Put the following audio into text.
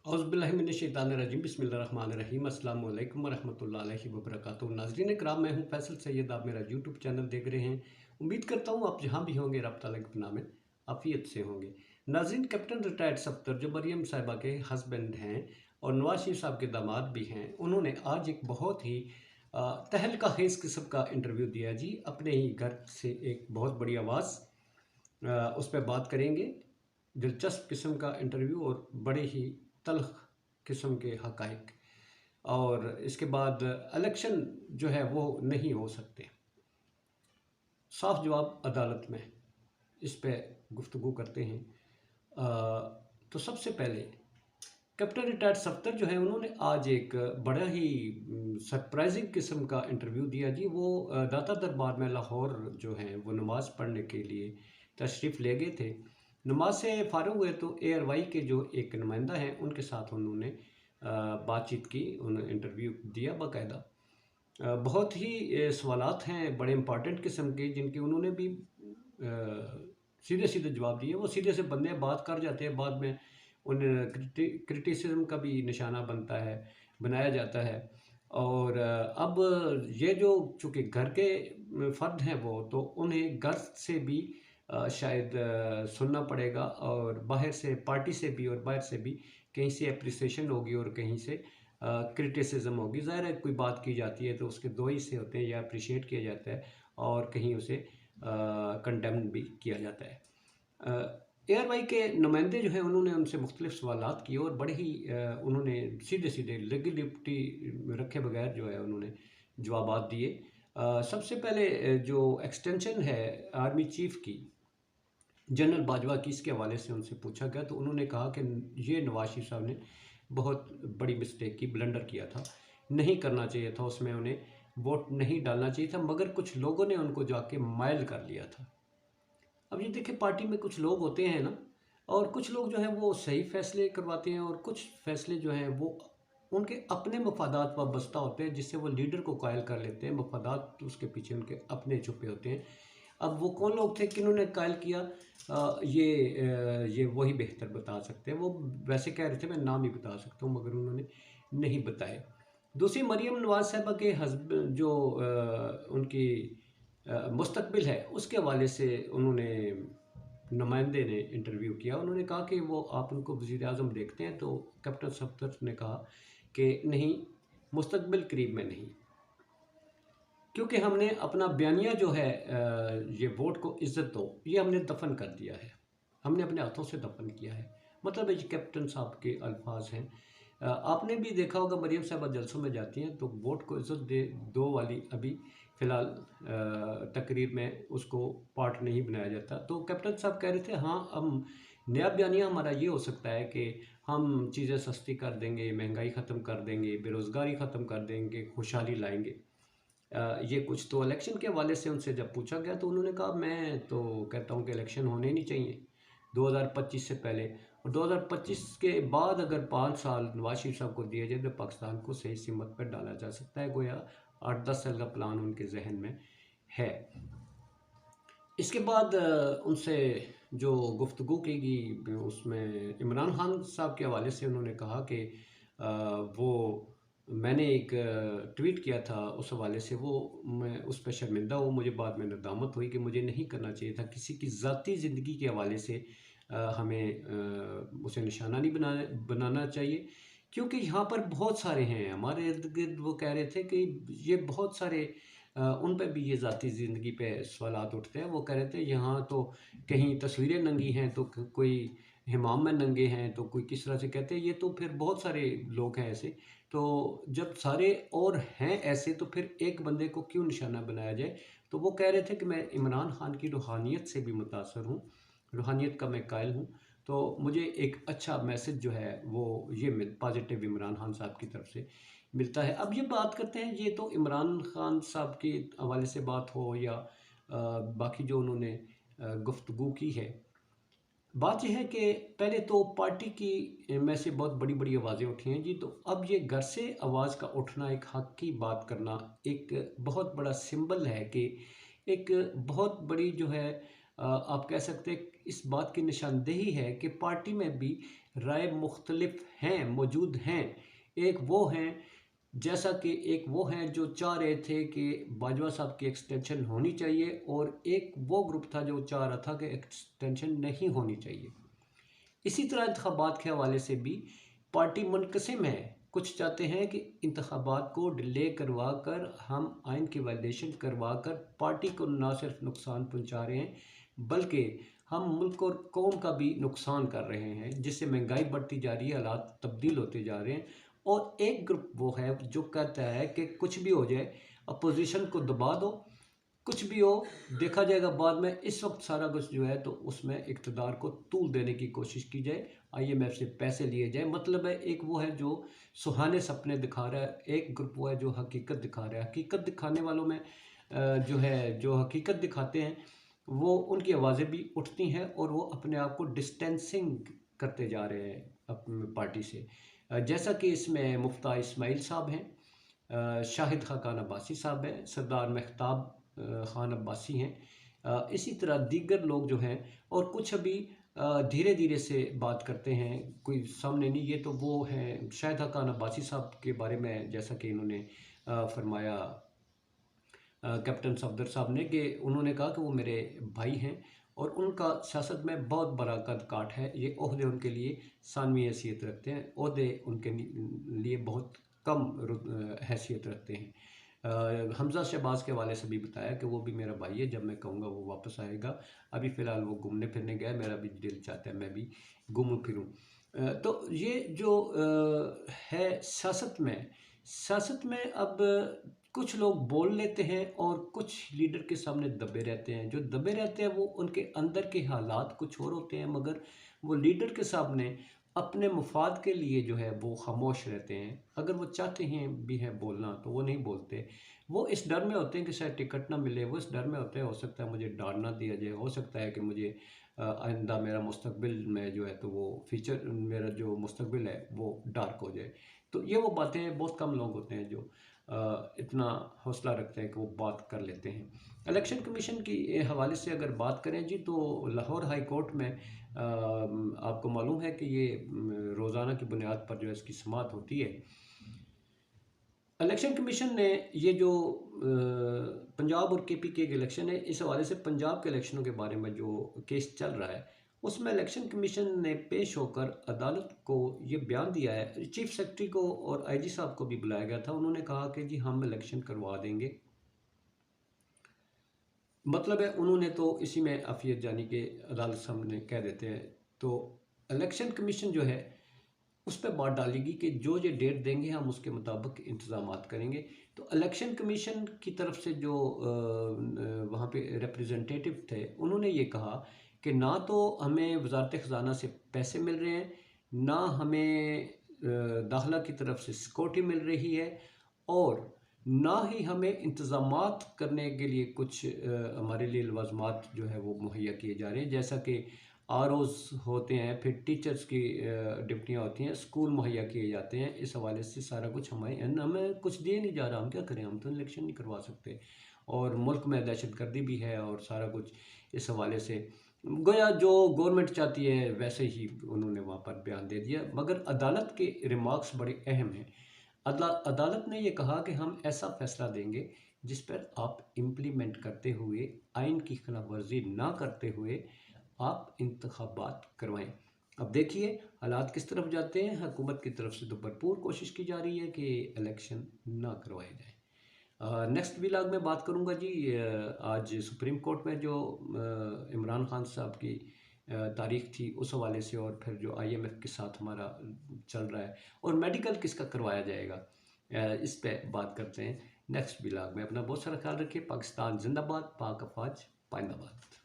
औज़ुबिल्लाहिमिनश्शैतानिर्रजीम बिस्मिल्लाहिर्रहमानिर्रहीम अस्सलामु अलैकुम वरहमतुल्लाहि वबरकातुहू। नाज़रीन किराम, मैं हूँ फैसल सैयद। आप मेरा यूट्यूब चैनल देख रहे हैं। उम्मीद करता हूँ आप जहाँ भी होंगे रब ताला के पनाह में आफ़ियत से होंगे। नाज़रीन, कैप्टन रिटायर्ड सफ्दर जो मरियम साहिबा के हस्बैंड हैं और नवाज शरीफ साहब के दामाद भी हैं, उन्होंने आज एक बहुत ही तहलका खेज़ किस्म का इंटरव्यू दिया जी, अपने ही घर से। एक बहुत बड़ी आवाज़, उस पर बात करेंगे। दिलचस्प किस्म का इंटरव्यू और बड़े ही तल्ख किस्म के हक़ाइक़। और इसके बाद इलेक्शन जो है वो नहीं हो सकते, साफ जवाब अदालत में। इस पे गुफ्तगू करते हैं। तो सबसे पहले कैप्टन रिटायर्ड सफ्दर जो है, उन्होंने आज एक बड़ा ही सरप्राइजिंग किस्म का इंटरव्यू दिया जी। वो दाता दरबार में लाहौर जो है वो नमाज़ पढ़ने के लिए तशरीफ़ ले गए थे। नमाज से फ़ारिग हुए तो ARY के जो एक नुमाइंदा हैं उनके साथ उन्होंने बातचीत की, उन्होंने इंटरव्यू दिया बाकायदा। बहुत ही सवालात हैं बड़े इम्पॉर्टेंट किस्म के, जिनके उन्होंने भी सीधे सीधे जवाब दिए। वो सीधे से बंदे बात कर जाते हैं, बाद में उन क्रिटिसिज्म का भी निशाना बनता है, बनाया जाता है। और अब ये जो चूँकि घर के फ़र्द हैं वो, तो उन्हें घर से भी शायद सुनना पड़ेगा, और बाहर से पार्टी से भी और बाहर से भी कहीं से एप्रिसिएशन होगी और कहीं से क्रिटिसिज्म होगी। ज़ाहिर है कोई बात की जाती है तो उसके दो हिस्से होते हैं, या अप्रिशिएट किया जाता है और कहीं उसे कंडेम भी किया जाता है। ARY के नुमाइंदे जो हैं उन्होंने उनसे मुख्तलिफ सवालात किए और बड़े ही उन्होंने सीधे सीधे लेगिलिटी रखे बगैर जो है उन्होंने जवाबात दिए। सबसे पहले जो एक्सटेंशन है आर्मी चीफ की, जनरल बाजवा की, इसके हवाले से उनसे पूछा गया तो उन्होंने कहा कि ये नवाज शरीफ साहब ने बहुत बड़ी मिस्टेक की, ब्लंडर किया था, नहीं करना चाहिए था, उसमें उन्हें वोट नहीं डालना चाहिए था, मगर कुछ लोगों ने उनको जाके माइल कर लिया था। अब ये देखिए, पार्टी में कुछ लोग होते हैं ना, और कुछ लोग जो हैं वो सही फैसले करवाते हैं और कुछ फैसले जो हैं वो उनके अपने मफादात वाबस्ता होते हैं, जिससे वो लीडर को कायल कर लेते हैं। मफादात तो उसके पीछे उनके अपने छुपे होते हैं। अब वो कौन लोग थे, किन्होंने कायल किया, ये वही बेहतर बता सकते हैं। वो वैसे कह रहे थे मैं नाम ही बता सकता हूँ, मगर उन्होंने नहीं बताए। दूसरी, मरियम नवाज साहिबा के हस्बैंड जो उनकी मुस्तकबिल है, उसके हवाले से उन्होंने नुमाइंदे ने इंटरव्यू किया। उन्होंने कहा कि वो आप उनको वज़ीर आज़म देखते हैं, तो कैप्टन सफ्दर ने कहा कि नहीं, मुस्तकबिल करीब में नहीं, क्योंकि हमने अपना बयानिया जो है ये वोट को इज़्ज़त दो, ये हमने दफन कर दिया है, हमने अपने हाथों से दफन किया है। मतलब ये कैप्टन साहब के अल्फाज हैं। आपने भी देखा होगा मरियम साहबा जलसों में जाती हैं तो वोट को इज़्ज़त दे दो वाली अभी फ़िलहाल तकरीर में उसको पार्ट नहीं बनाया जाता। तो कैप्टन साहब कह रहे थे हाँ, हम नया बयानिया हमारा ये हो सकता है कि हम चीज़ें सस्ती कर देंगे, महंगाई ख़त्म कर देंगे, बेरोज़गारी ख़त्म कर देंगे, खुशहाली लाएंगे। ये कुछ तो इलेक्शन के हवाले से उनसे जब पूछा गया तो उन्होंने कहा मैं तो कहता हूँ कि इलेक्शन होने नहीं चाहिए 2025 से पहले, और 2025 के बाद अगर 5 साल नवाज शरीफ साहब को दिए जाए तो पाकिस्तान को सही सिमत पर डाला जा सकता है। गोया 8-10 साल का प्लान उनके जहन में है। इसके बाद उनसे जो गुफ्तगू की गई उसमें इमरान खान साहब के हवाले से उन्होंने कहा कि वो मैंने एक ट्वीट किया था, उस हवाले से वो मैं उस पर शर्मिंदा हूँ। मुझे बाद में नदामत हुई कि मुझे नहीं करना चाहिए था। किसी की ज़ाती ज़िंदगी के हवाले से हमें उसे निशाना नहीं बनाना चाहिए, क्योंकि यहाँ पर बहुत सारे हैं हमारे इर्द गिर्द। वो कह रहे थे कि ये बहुत सारे उन पर भी ये ज़ाती ज़िंदगी पे सवालात उठते हैं। वो कह रहे थे यहाँ तो कहीं तस्वीरें नंगी हैं, तो कोई हिमाम में नंगे हैं, तो कोई किस तरह से कहते हैं। ये तो फिर बहुत सारे लोग हैं ऐसे। तो जब सारे और हैं ऐसे, तो फिर एक बंदे को क्यों निशाना बनाया जाए। तो वो कह रहे थे कि मैं इमरान खान की रूहानियत से भी मुतासर हूँ, रूहानियत का मैं कायल हूँ। तो मुझे एक अच्छा मैसेज जो है वो ये पॉजिटिव इमरान खान साहब की तरफ से मिलता है। अब ये बात करते हैं, ये तो इमरान खान साहब के हवाले से बात हो या बाकी जो उन्होंने गुफ्तगू की है। बात यह है कि पहले तो पार्टी की में से बहुत बड़ी बड़ी आवाज़ें उठी हैं जी। तो अब ये घर से आवाज़ का उठना, एक हक की बात करना, एक बहुत बड़ा सिंबल है कि एक बहुत बड़ी जो है आप कह सकते हैं इस बात की निशानदेही है कि पार्टी में भी राय मुख्तलिफ हैं, मौजूद हैं। एक वो हैं, जैसा कि एक वो हैं जो चाह रहे थे कि बाजवा साहब की एक्सटेंशन होनी चाहिए, और एक वो ग्रुप था जो चाह रहा था कि एक्सटेंशन नहीं होनी चाहिए। इसी तरह इंतखाबात के हवाले से भी पार्टी मुनक़सिम है। कुछ चाहते हैं कि इंतखाबात को डिले करवा कर हम आइन की वायलेशन करवा कर पार्टी को ना सिर्फ नुकसान पहुंचा रहे हैं, बल्कि हम मुल्क और कौम का भी नुकसान कर रहे हैं, जिससे महंगाई बढ़ती जा रही है, हालात तब्दील होते जा रहे हैं। और एक ग्रुप वो है जो कहता है कि कुछ भी हो जाए, अपोजिशन को दबा दो, कुछ भी हो देखा जाएगा बाद में, इस वक्त सारा कुछ जो है तो उसमें इक़्तिदार को तूल देने की कोशिश की जाए, IMF से पैसे लिए जाए। मतलब है, एक वो है जो सुहाने सपने दिखा रहा है, एक ग्रुप वो है जो हकीकत दिखा रहा है। हकीकत दिखाने वालों में जो है, जो हकीकत दिखाते हैं, वो उनकी आवाज़ें भी उठती हैं और वो अपने आप को डिस्टेंसिंग करते जा रहे हैं अपनी पार्टी से। जैसा कि इसमें मुफ्ता इस्माइल साहब हैं, शाहिद खाकान अब्बासी साहब हैं, सरदार महताब ख़ान अब्बासी हैं, इसी तरह दीगर लोग जो हैं, और कुछ अभी धीरे धीरे से बात करते हैं, कोई सामने नहीं। ये तो वो हैं शाहिद खाकान अब्बासी साहब के बारे में, जैसा कि इन्होंने फरमाया कैप्टन सफदर साहब ने, कि उन्होंने कहा कि वो मेरे भाई हैं और उनका सियासत में बहुत बड़ा कद काट है। ये ओहदे उनके लिए सानवी हैसियत रखते हैं, ओहदे उनके लिए बहुत कम हैसियत रखते हैं। हमज़ा शहबाज के हवाले से भी बताया कि वो भी मेरा भाई है, जब मैं कहूँगा वो वापस आएगा। अभी फ़िलहाल वो घूमने फिरने गया है, मेरा भी दिल चाहता है मैं भी घूमूँ फिरूँ। तो ये जो है सियासत में अब कुछ लोग बोल लेते हैं और कुछ लीडर के सामने दबे रहते हैं। जो दबे रहते हैं वो उनके अंदर के हालात कुछ और होते हैं, मगर वो लीडर के सामने अपने मुफाद के लिए जो है वो खामोश रहते हैं। अगर वो चाहते हैं भी हैं बोलना तो वो नहीं बोलते। वो इस डर में होते हैं कि शायद टिकट ना मिले, वो इस डर में होते हैं, हो सकता है मुझे डाल ना दिया जाए, हो सकता है कि मुझे आइंदा मेरा मुस्तकबिल में जो है तो वो फ्यूचर, मेरा जो मुस्तकबिल है वो डार्क हो जाए। तो ये वो बातें, बहुत कम लोग होते हैं जो इतना हौसला रखते हैं कि वो बात कर लेते हैं। इलेक्शन कमीशन की हवाले से अगर बात करें जी, तो लाहौर हाई कोर्ट में आपको मालूम है कि ये रोज़ाना की बुनियाद पर जो है इसकी समाअत होती है। इलेक्शन कमीशन ने ये जो पंजाब और KPK के इलेक्शन है, इस हवाले से पंजाब के इलेक्शनों के बारे में जो केस चल रहा है, उसमें इलेक्शन कमीशन ने पेश होकर अदालत को ये बयान दिया है। चीफ सेक्रेटरी को और IG साहब को भी बुलाया गया था। उन्होंने कहा कि जी हम इलेक्शन करवा देंगे। मतलब है उन्होंने तो इसी में अफियत जानी के अदालत सामने कह देते हैं। तो इलेक्शन कमीशन जो है उस पर बात डालेगी कि जो ये डेट देंगे हम उसके मुताबिक इंतज़ामात करेंगे। तो इलेक्शन कमीशन की तरफ से जो वहाँ पे रिप्रेजेंटेटिव थे, उन्होंने ये कहा कि ना तो हमें वजारत ख़जाना से पैसे मिल रहे हैं, ना हमें दाखिला की तरफ से सिक्योरिटी मिल रही है, और ना ही हमें इंतज़ामात करने के लिए कुछ हमारे लिए लवाजमात जो है वो मुहैया किए जा रहे हैं, जैसा कि ROs होते हैं, फिर टीचर्स की ड्यूटियाँ होती हैं, स्कूल मुहैया किए जाते हैं। इस हवाले से सारा कुछ हमें कुछ दिए नहीं जा रहा, हम क्या करें, हम तो इलेक्शन नहीं करवा सकते। और मुल्क में दहशतगर्दी भी है और सारा कुछ इस हवाले से गोया जो गवर्नमेंट चाहती है वैसे ही उन्होंने वहाँ पर बयान दे दिया। मगर अदालत के रिमार्क्स बड़े अहम हैं। अदालत ने ये कहा कि हम ऐसा फैसला देंगे जिस पर आप इम्प्लीमेंट करते हुए, आइन की खिलाफ वर्जी ना करते हुए आप इंतखाबात करवाएं। अब देखिए हालात किस तरफ जाते हैं। हुकूमत की तरफ से तो भरपूर कोशिश की जा रही है कि इलेक्शन ना करवाए जाए। नेक्स्ट व्लॉग में बात करूंगा जी, आज सुप्रीम कोर्ट में जो इमरान खान साहब की तारीख थी उस हवाले से, और फिर जो IMF के साथ हमारा चल रहा है, और मेडिकल किसका करवाया जाएगा, इस पे बात करते हैं नेक्स्ट व्लॉग में। अपना बहुत सारा ख्याल रखिए। पाकिस्तान जिंदाबाद, पाक अफवाज पाइंदाबाद।